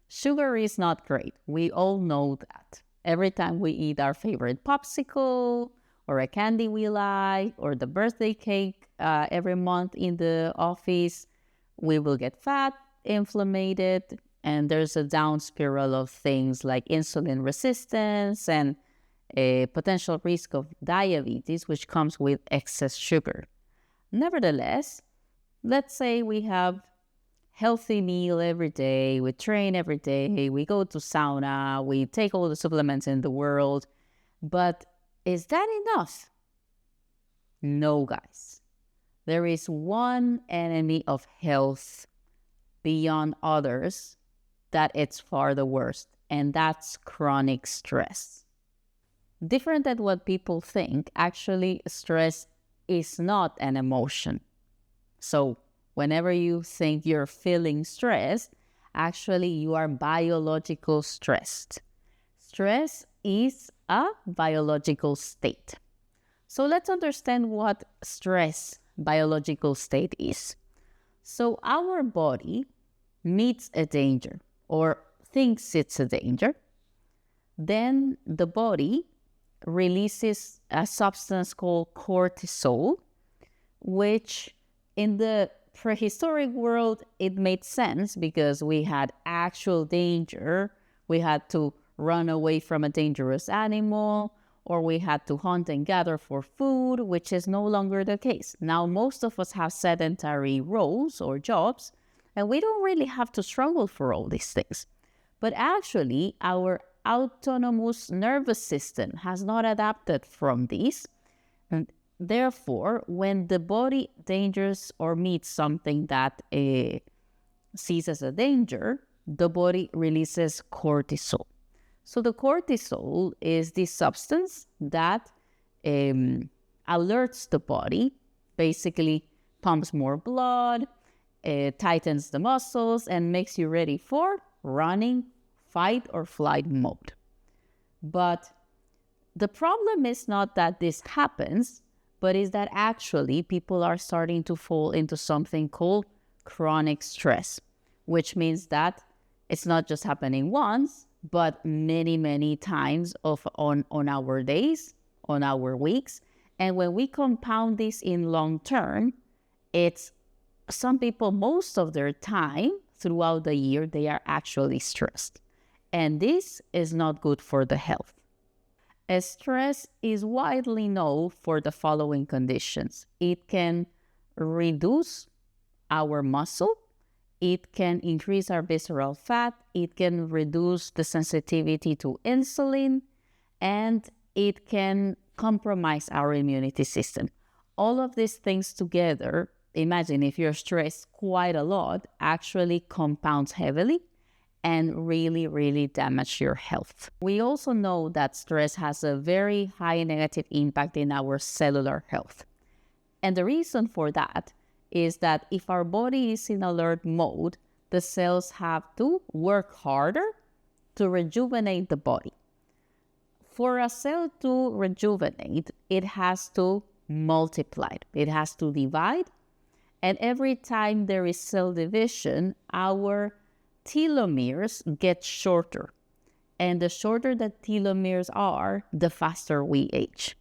Sugar is not great. We all know that. Every time we eat our favorite popsicle or a candy we like or the birthday cake every month in the office, we will get fat, inflamed, and there's a down spiral of things like insulin resistance and a potential risk of diabetes, which comes with excess sugar. Nevertheless, let's say we have healthy meal every day, we train every day, we go to sauna, we take all the supplements in the world, but is that enough? No, guys. There is one enemy of health beyond others that it's far the worst, and that's chronic stress. Different than what people think, actually, stress is not an emotion. So whenever you think you're feeling stressed, actually you are biological stressed. Stress is a biological state. So let's understand what stress biological state is. So our body meets a danger or thinks it's a danger. Then the body releases a substance called cortisol, which in the prehistoric world, it made sense because we had actual danger. We had to run away from a dangerous animal, or we had to hunt and gather for food, which is no longer the case. Now, most of us have sedentary roles or jobs, and we don't really have to struggle for all these things. But actually, our autonomous nervous system has not adapted from this. And therefore, when the body dangers or meets something that sees as a danger, the body releases cortisol. So the cortisol is this substance that alerts the body, basically pumps more blood, tightens the muscles, and makes you ready for running, fight or flight mode. But the problem is not that this happens, but is that actually people are starting to fall into something called chronic stress, which means that it's not just happening once, but many, many times on our days, on our weeks. And when we compound this in long term, it's some people, most of their time throughout the year, they are actually stressed. And this is not good for the health. Stress is widely known for the following conditions. It can reduce our muscle. It can increase our visceral fat. It can reduce the sensitivity to insulin. And it can compromise our immunity system. All of these things together, imagine if you're stressed quite a lot, actually compounds heavily and really, really damage your health. We also know that stress has a very high negative impact in our cellular health. And the reason for that is that if our body is in alert mode, the cells have to work harder to rejuvenate the body. For a cell to rejuvenate, it has to multiply. It has to divide. And every time there is cell division, our telomeres get shorter. And the shorter the telomeres are, the faster we age.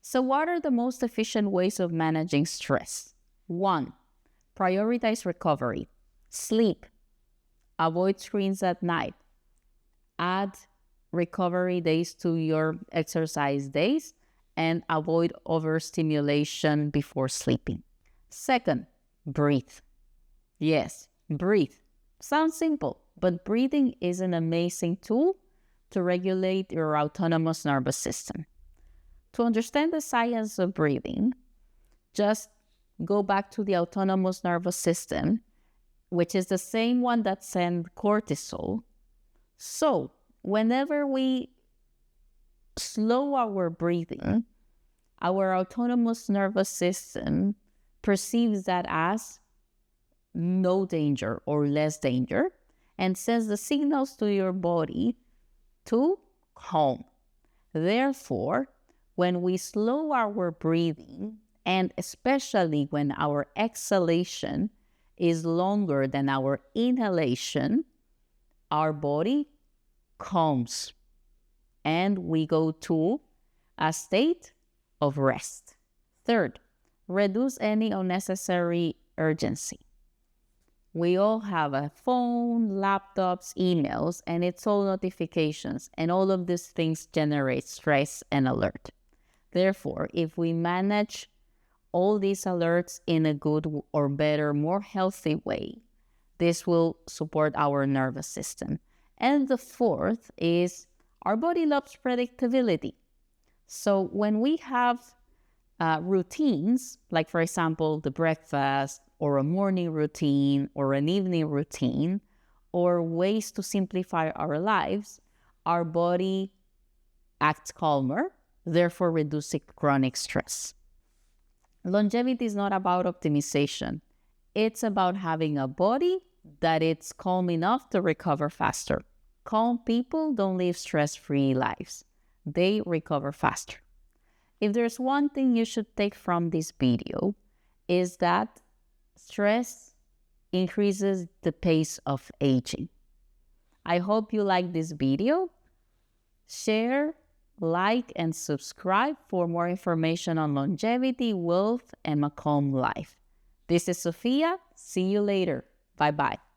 So what are the most efficient ways of managing stress? 1, prioritize recovery. Sleep. Avoid screens at night. Add recovery days to your exercise days and avoid overstimulation before sleeping. 2nd, breathe. Yes, breathe. Sounds simple, but breathing is an amazing tool to regulate your autonomous nervous system. To understand the science of breathing, just go back to the autonomous nervous system, which is the same one that sends cortisol. So whenever we slow our breathing, our autonomous nervous system perceives that as no danger or less danger and sends the signals to your body to calm. Therefore, when we slow our breathing, and especially when our exhalation is longer than our inhalation, our body calms and we go to a state of rest. Third, reduce any unnecessary urgency. We all have a phone, laptops, emails, and it's all notifications, and all of these things generate stress and alert. Therefore, if we manage all these alerts in a good or better, more healthy way, this will support our nervous system. And the fourth is our body loves predictability. So when we have routines, like for example, the breakfast or a morning routine or an evening routine, or ways to simplify our lives, our body acts calmer, therefore reducing chronic stress. Longevity is not about optimization. It's about having a body that it's calm enough to recover faster. Calm people don't live stress-free lives. They recover faster. If there's one thing you should take from this video, is that stress increases the pace of aging. I hope you like this video. Share, like, and subscribe for more information on longevity, wealth, and a calm life. This is Sophia. See you later. Bye-bye.